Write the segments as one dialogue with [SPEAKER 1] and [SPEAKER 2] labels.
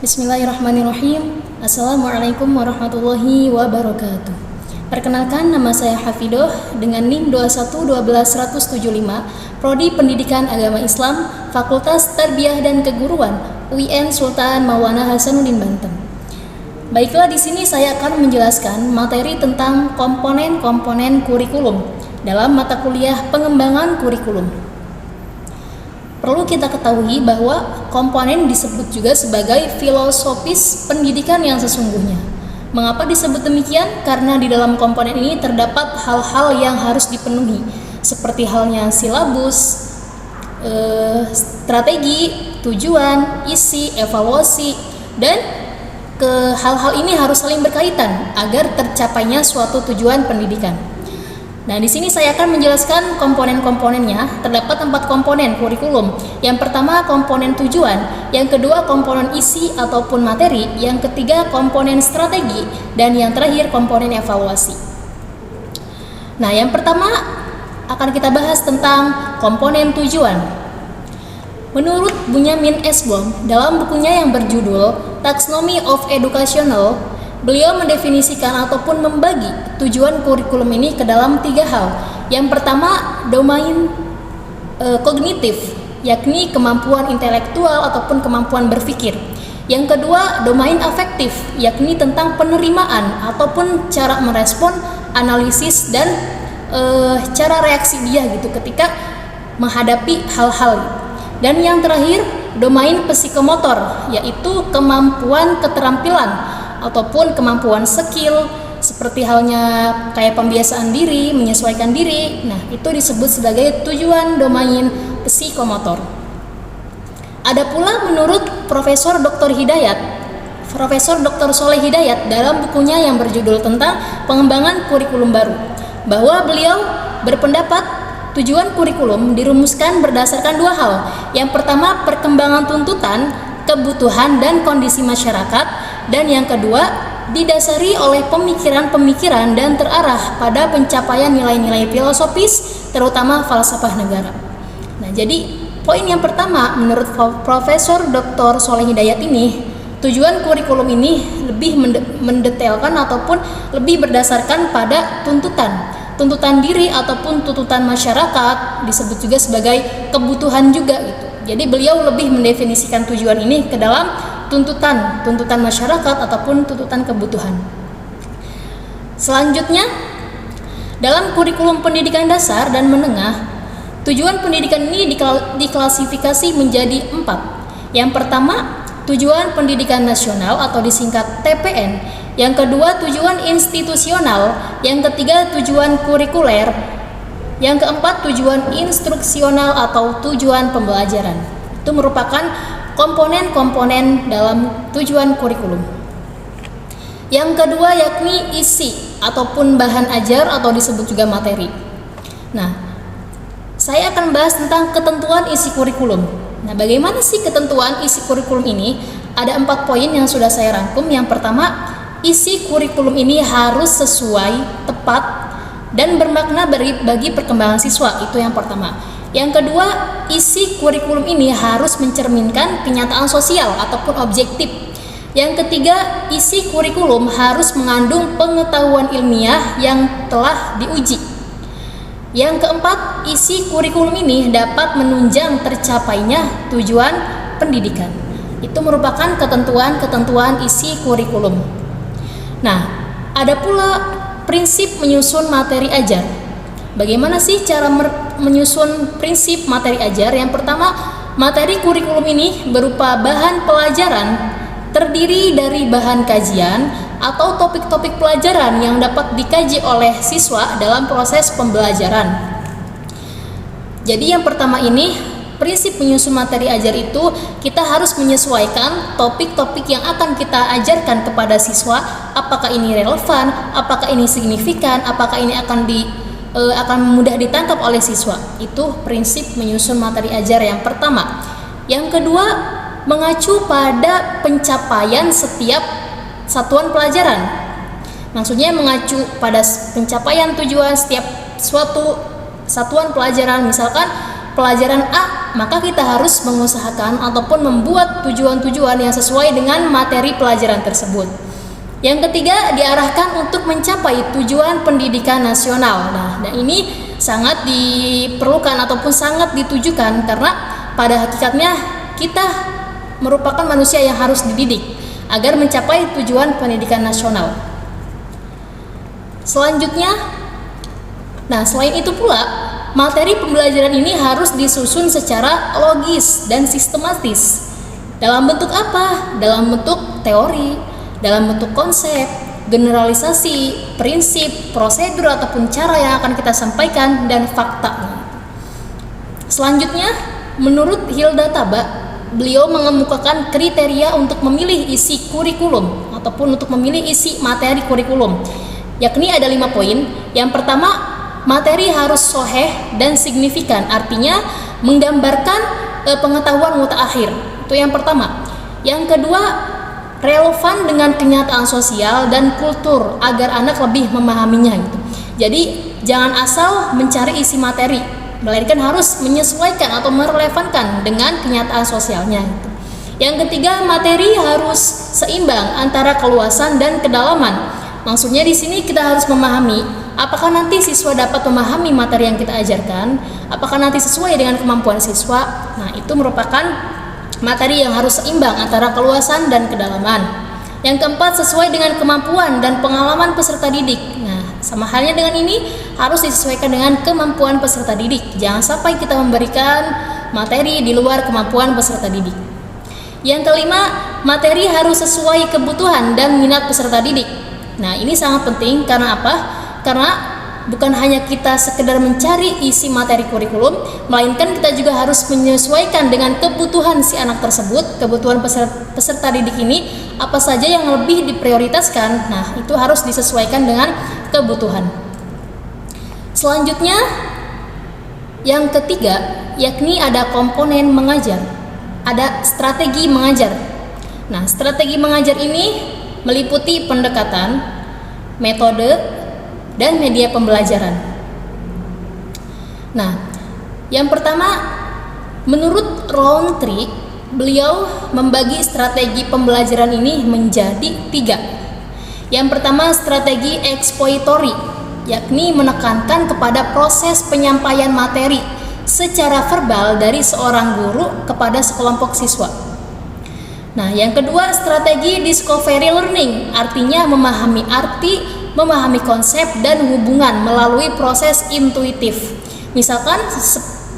[SPEAKER 1] Bismillahirrahmanirrahim. Assalamualaikum warahmatullahi wabarakatuh. Perkenalkan, nama saya Hafidoh dengan NIM 2112175, Prodi Pendidikan Agama Islam, Fakultas Tarbiyah dan Keguruan, UIN Sultan Maulana Hasanuddin Banten. Baiklah, di sini saya akan menjelaskan materi tentang komponen-komponen kurikulum dalam mata kuliah pengembangan kurikulum. Perlu kita ketahui bahwa komponen disebut juga sebagai filosofis pendidikan yang sesungguhnya. Mengapa disebut demikian? Karena di dalam komponen ini terdapat hal-hal yang harus dipenuhi, seperti halnya silabus, strategi, tujuan, isi, evaluasi, dan hal-hal ini harus saling berkaitan agar tercapainya suatu tujuan pendidikan. Nah, di sini saya akan menjelaskan komponen-komponennya. Terdapat 4 komponen kurikulum. Yang pertama komponen tujuan, yang kedua komponen isi ataupun materi, yang ketiga komponen strategi, dan yang terakhir komponen evaluasi. Nah, yang pertama akan kita bahas tentang komponen tujuan. Menurut Bunyamin Esbom dalam bukunya yang berjudul Taxonomy of Educational, beliau mendefinisikan ataupun membagi tujuan kurikulum ini ke dalam 3 hal. Yang pertama, domain kognitif, yakni kemampuan intelektual ataupun kemampuan berpikir. Yang kedua, domain afektif, yakni tentang penerimaan ataupun cara merespon, analisis, dan cara reaksi dia gitu ketika menghadapi hal-hal. Dan yang terakhir, domain psikomotor, yaitu kemampuan keterampilan ataupun kemampuan skill, seperti halnya kayak pembiasaan diri, menyesuaikan diri. Nah, itu disebut sebagai tujuan domain psikomotor. Ada pula menurut Profesor Dr. Soleh Hidayat dalam bukunya yang berjudul tentang pengembangan kurikulum baru, bahwa beliau berpendapat tujuan kurikulum dirumuskan berdasarkan 2 hal. Yang pertama, perkembangan tuntutan, kebutuhan, dan kondisi masyarakat. Dan yang kedua, didasari oleh pemikiran-pemikiran dan terarah pada pencapaian nilai-nilai filosofis, terutama falsafah negara. Nah, jadi poin yang pertama menurut Profesor Dr. Soleh Hidayat ini, tujuan kurikulum ini lebih mendetailkan ataupun lebih berdasarkan pada tuntutan diri ataupun tuntutan masyarakat, disebut juga sebagai kebutuhan juga gitu. Jadi beliau lebih mendefinisikan tujuan ini ke dalam tuntutan masyarakat ataupun tuntutan kebutuhan. Selanjutnya, dalam kurikulum pendidikan dasar dan menengah, tujuan pendidikan ini diklasifikasi menjadi 4. Yang pertama, tujuan pendidikan nasional atau disingkat TPN. Yang kedua, tujuan institusional. Yang ketiga, tujuan kurikuler. Yang keempat, tujuan instruksional atau tujuan pembelajaran. Itu merupakan komponen-komponen dalam tujuan kurikulum. Yang kedua yakni isi ataupun bahan ajar atau disebut juga materi. Nah, saya akan bahas tentang ketentuan isi kurikulum. Nah, bagaimana sih ketentuan isi kurikulum ini? Ada 4 poin yang sudah saya rangkum. Yang pertama, isi kurikulum ini harus sesuai, tepat, dan bermakna bagi perkembangan siswa. Itu yang pertama. Yang kedua, isi kurikulum ini harus mencerminkan kenyataan sosial ataupun objektif. Yang ketiga, isi kurikulum harus mengandung pengetahuan ilmiah yang telah diuji. Yang keempat, isi kurikulum ini dapat menunjang tercapainya tujuan pendidikan. Itu merupakan ketentuan-ketentuan isi kurikulum. Nah, ada pula prinsip menyusun materi ajar. Bagaimana sih cara menyusun prinsip materi ajar? Yang pertama, materi kurikulum ini berupa bahan pelajaran, terdiri dari bahan kajian atau topik-topik pelajaran yang dapat dikaji oleh siswa dalam proses pembelajaran. Jadi yang pertama ini, prinsip menyusun materi ajar itu kita harus menyesuaikan topik-topik yang akan kita ajarkan kepada siswa, apakah ini relevan, apakah ini signifikan, apakah ini akan mudah ditangkap oleh siswa. Itu prinsip menyusun materi ajar yang pertama. Yang kedua, mengacu pada pencapaian setiap satuan pelajaran. Maksudnya mengacu pada pencapaian tujuan setiap suatu satuan pelajaran. Misalkan pelajaran A, maka kita harus mengusahakan ataupun membuat tujuan-tujuan yang sesuai dengan materi pelajaran tersebut. Yang ketiga, diarahkan untuk mencapai tujuan pendidikan nasional. Nah, dan ini sangat diperlukan ataupun sangat ditujukan karena pada hakikatnya kita merupakan manusia yang harus dididik agar mencapai tujuan pendidikan nasional. Selanjutnya, selain itu pula, materi pembelajaran ini harus disusun secara logis dan sistematis. Dalam bentuk apa? Dalam bentuk teori, dalam bentuk konsep, generalisasi, prinsip, prosedur ataupun cara yang akan kita sampaikan, dan fakta. Selanjutnya, menurut Hilda Taba, beliau mengemukakan kriteria untuk memilih isi kurikulum ataupun untuk memilih isi materi kurikulum, yakni ada 5 poin. Yang pertama, materi harus soheh dan signifikan, artinya menggambarkan pengetahuan mutaakhir. Itu yang pertama. Yang kedua, relevan dengan kenyataan sosial dan kultur agar anak lebih memahaminya gitu. Jadi jangan asal mencari isi materi, melainkan harus menyesuaikan atau merelevankan dengan kenyataan sosialnya gitu. Yang ketiga, materi harus seimbang antara keluasan dan kedalaman. Maksudnya di sini kita harus memahami apakah nanti siswa dapat memahami materi yang kita ajarkan, apakah nanti sesuai dengan kemampuan siswa. Nah, itu merupakan materi yang harus seimbang antara keluasan dan kedalaman. Yang keempat, sesuai dengan kemampuan dan pengalaman peserta didik. Nah, sama halnya dengan ini harus disesuaikan dengan kemampuan peserta didik. Jangan sampai kita memberikan materi di luar kemampuan peserta didik. Yang kelima, materi harus sesuai kebutuhan dan minat peserta didik. Nah, ini sangat penting karena apa? Karena bukan hanya kita sekedar mencari isi materi kurikulum, melainkan kita juga harus menyesuaikan dengan kebutuhan si anak tersebut, kebutuhan peserta didik ini, apa saja yang lebih diprioritaskan. Nah, itu harus disesuaikan dengan kebutuhan. Selanjutnya, yang ketiga, yakni ada komponen mengajar, ada strategi mengajar. Nah, strategi mengajar ini meliputi pendekatan, metode, dan media pembelajaran. Nah, yang pertama, menurut Rowntree, beliau membagi strategi pembelajaran ini menjadi 3. Yang pertama, strategi ekspositori, yakni menekankan kepada proses penyampaian materi secara verbal dari seorang guru kepada sekelompok siswa. Nah, yang kedua, strategi discovery learning, artinya memahami arti, memahami konsep dan hubungan melalui proses intuitif. Misalkan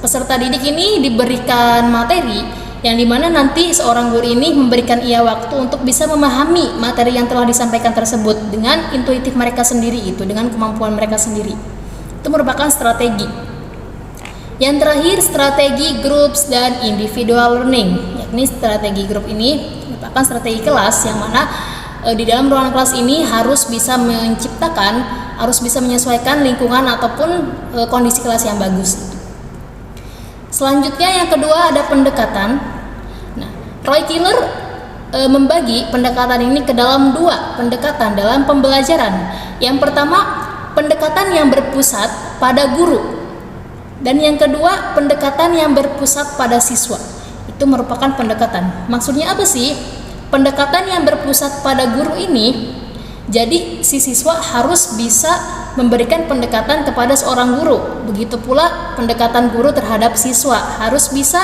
[SPEAKER 1] peserta didik ini diberikan materi yang dimana nanti seorang guru ini memberikan ia waktu untuk bisa memahami materi yang telah disampaikan tersebut dengan intuitif mereka sendiri, itu dengan kemampuan mereka sendiri. Itu merupakan strategi. Yang terakhir, strategi groups dan individual learning, yakni strategi grup ini merupakan strategi kelas yang mana di dalam ruangan kelas ini harus bisa menciptakan, harus bisa menyesuaikan lingkungan ataupun kondisi kelas yang bagus. Selanjutnya yang kedua ada pendekatan. Nah, Roy Killer membagi pendekatan ini ke dalam 2 pendekatan dalam pembelajaran. Yang pertama, pendekatan yang berpusat pada guru. Dan yang kedua, pendekatan yang berpusat pada siswa. Itu merupakan pendekatan. Maksudnya apa sih? Pendekatan yang berpusat pada guru ini, jadi si siswa harus bisa memberikan pendekatan kepada seorang guru. Begitu pula pendekatan guru terhadap siswa harus bisa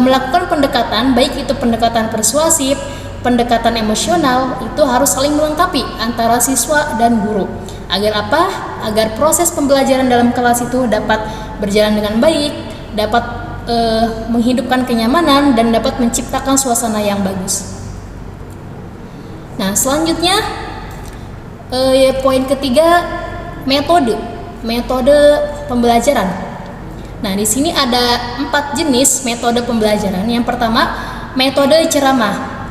[SPEAKER 1] melakukan pendekatan, baik itu pendekatan persuasif, pendekatan emosional, itu harus saling melengkapi antara siswa dan guru. Agar apa? Agar proses pembelajaran dalam kelas itu dapat berjalan dengan baik, dapat menghidupkan kenyamanan, dan dapat menciptakan suasana yang bagus. Nah, selanjutnya poin ketiga, metode pembelajaran. Nah, di sini ada 4 jenis metode pembelajaran. Yang pertama, metode ceramah.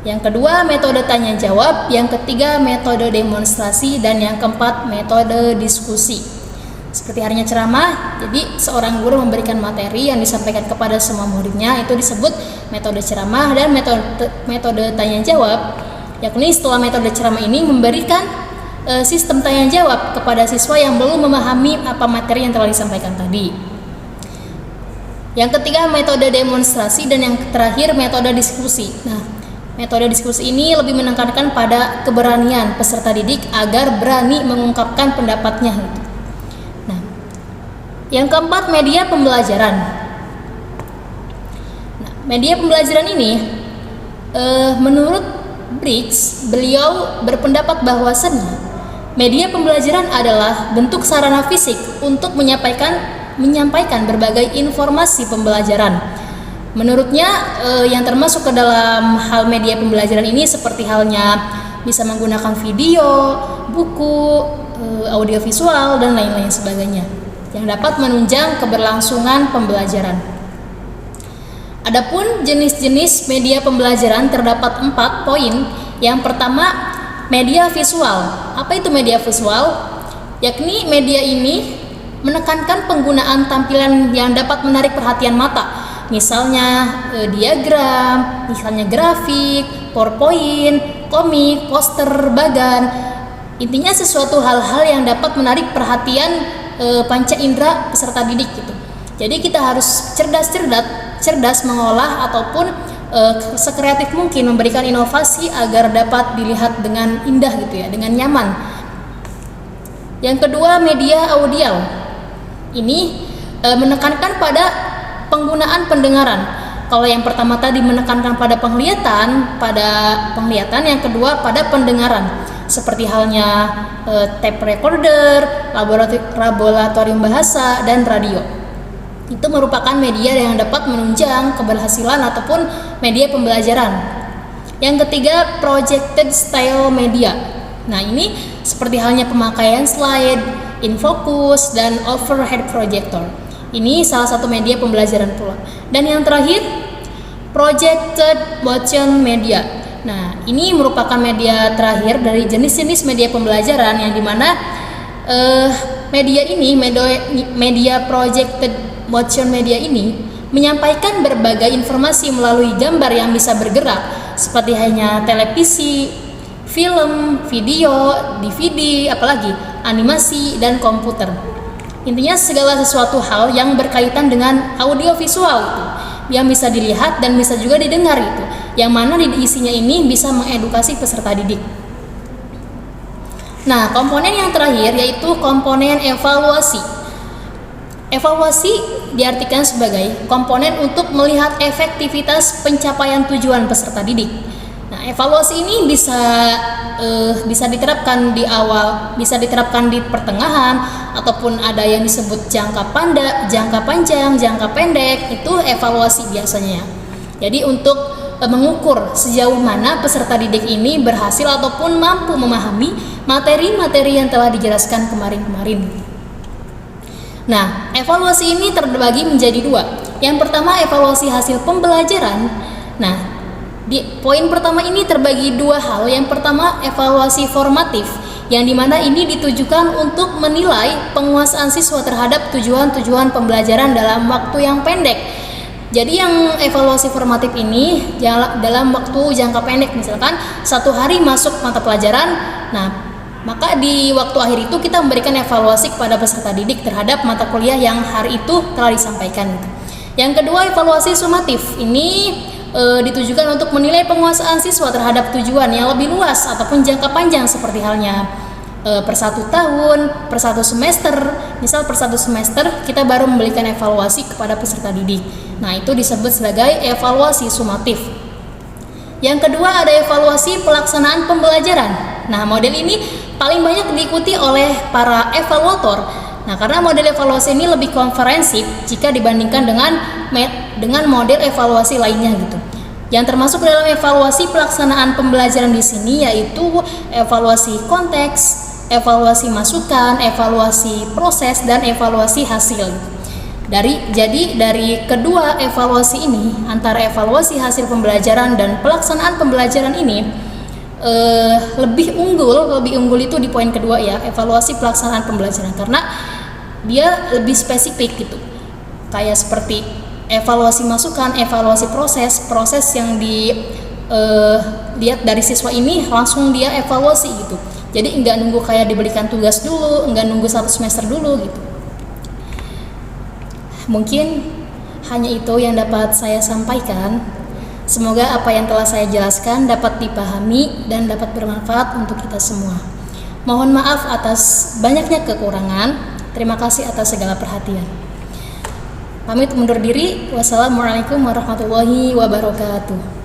[SPEAKER 1] Yang kedua, metode tanya jawab. Yang ketiga, metode demonstrasi. Dan yang keempat, metode diskusi. Seperti halnya ceramah, jadi seorang guru memberikan materi yang disampaikan kepada semua muridnya, itu disebut metode ceramah. Dan metode tanya jawab, yakni setelah metode ceramah ini memberikan sistem tanya jawab kepada siswa yang belum memahami apa materi yang telah disampaikan tadi. Yang ketiga metode demonstrasi, dan yang terakhir metode diskusi. Nah, metode diskusi ini lebih menekankan pada keberanian peserta didik agar berani mengungkapkan pendapatnya. Nah, yang keempat media pembelajaran. Nah, media pembelajaran ini menurut Briggs, beliau berpendapat bahwasannya media pembelajaran adalah bentuk sarana fisik untuk menyampaikan berbagai informasi pembelajaran. Menurutnya yang termasuk ke dalam hal media pembelajaran ini seperti halnya bisa menggunakan video, buku, audiovisual, dan lain-lain sebagainya yang dapat menunjang keberlangsungan pembelajaran. Adapun jenis-jenis media pembelajaran terdapat 4 poin. Yang pertama, media visual. Apa itu media visual? Yakni media ini menekankan penggunaan tampilan yang dapat menarik perhatian mata. Misalnya diagram, misalnya grafik, PowerPoint, komik, poster, bagan. Intinya sesuatu hal-hal yang dapat menarik perhatian panca indera peserta didik gitu. Jadi kita harus cerdas mengolah ataupun sekreatif mungkin memberikan inovasi agar dapat dilihat dengan indah gitu ya, dengan nyaman. Yang kedua, media audial. Ini menekankan pada penggunaan pendengaran. Kalau yang pertama tadi menekankan pada penglihatan, yang kedua pada pendengaran. Seperti halnya tape recorder, laboratorium bahasa, dan radio. Itu merupakan media yang dapat menunjang keberhasilan ataupun media pembelajaran. Yang ketiga, projected style media. Nah, ini seperti halnya pemakaian slide, infocus, dan overhead projector. Ini salah satu media pembelajaran pula. Dan yang terakhir, projected motion media. Nah, ini merupakan media terakhir dari jenis-jenis media pembelajaran yang dimana media projected motion media ini menyampaikan berbagai informasi melalui gambar yang bisa bergerak, seperti hanya televisi, film, video, DVD, apalagi animasi, dan komputer. Intinya segala sesuatu hal yang berkaitan dengan audiovisual itu, yang bisa dilihat dan bisa juga didengar itu, yang mana di isinya ini bisa mengedukasi peserta didik. Nah, komponen yang terakhir yaitu komponen evaluasi. Evaluasi diartikan sebagai komponen untuk melihat efektivitas pencapaian tujuan peserta didik. Nah, evaluasi ini bisa diterapkan di awal, bisa diterapkan di pertengahan, ataupun ada yang disebut jangka panjang, jangka pendek. Itu evaluasi biasanya. Jadi untuk mengukur sejauh mana peserta didik ini berhasil ataupun mampu memahami materi-materi yang telah dijelaskan kemarin-kemarin. Nah, evaluasi ini terbagi menjadi 2. Yang pertama, evaluasi hasil pembelajaran. Nah, di poin pertama ini terbagi 2 hal. Yang pertama, evaluasi formatif, yang dimana ini ditujukan untuk menilai penguasaan siswa terhadap tujuan-tujuan pembelajaran dalam waktu yang pendek. Jadi yang evaluasi formatif ini dalam waktu jangka pendek, misalkan 1 hari masuk mata pelajaran. Nah, maka di waktu akhir itu kita memberikan evaluasi kepada peserta didik terhadap mata kuliah yang hari itu telah disampaikan. Yang kedua, evaluasi sumatif. Ini ditujukan untuk menilai penguasaan siswa terhadap tujuan yang lebih luas ataupun jangka panjang, seperti halnya per 1 tahun, per 1 semester. Misal per 1 semester kita baru memberikan evaluasi kepada peserta didik. Nah, itu disebut sebagai evaluasi sumatif. Yang kedua, ada evaluasi pelaksanaan pembelajaran. Nah, model ini paling banyak diikuti oleh para evaluator. Nah, karena model evaluasi ini lebih komprehensif jika dibandingkan dengan model evaluasi lainnya gitu. Yang termasuk dalam evaluasi pelaksanaan pembelajaran di sini yaitu evaluasi konteks, evaluasi masukan, evaluasi proses, dan evaluasi hasil. Jadi dari kedua evaluasi ini, antara evaluasi hasil pembelajaran dan pelaksanaan pembelajaran ini lebih unggul itu di poin kedua ya, evaluasi pelaksanaan pembelajaran, karena dia lebih spesifik gitu. Kayak seperti evaluasi masukan, evaluasi proses yang dilihat dari siswa ini langsung dia evaluasi gitu. Jadi enggak nunggu kayak diberikan tugas dulu, enggak nunggu 1 semester dulu gitu. Mungkin hanya itu yang dapat saya sampaikan. Semoga apa yang telah saya jelaskan dapat dipahami dan dapat bermanfaat untuk kita semua. Mohon maaf atas banyaknya kekurangan. Terima kasih atas segala perhatian. Pamit undur diri. Wassalamualaikum warahmatullahi wabarakatuh.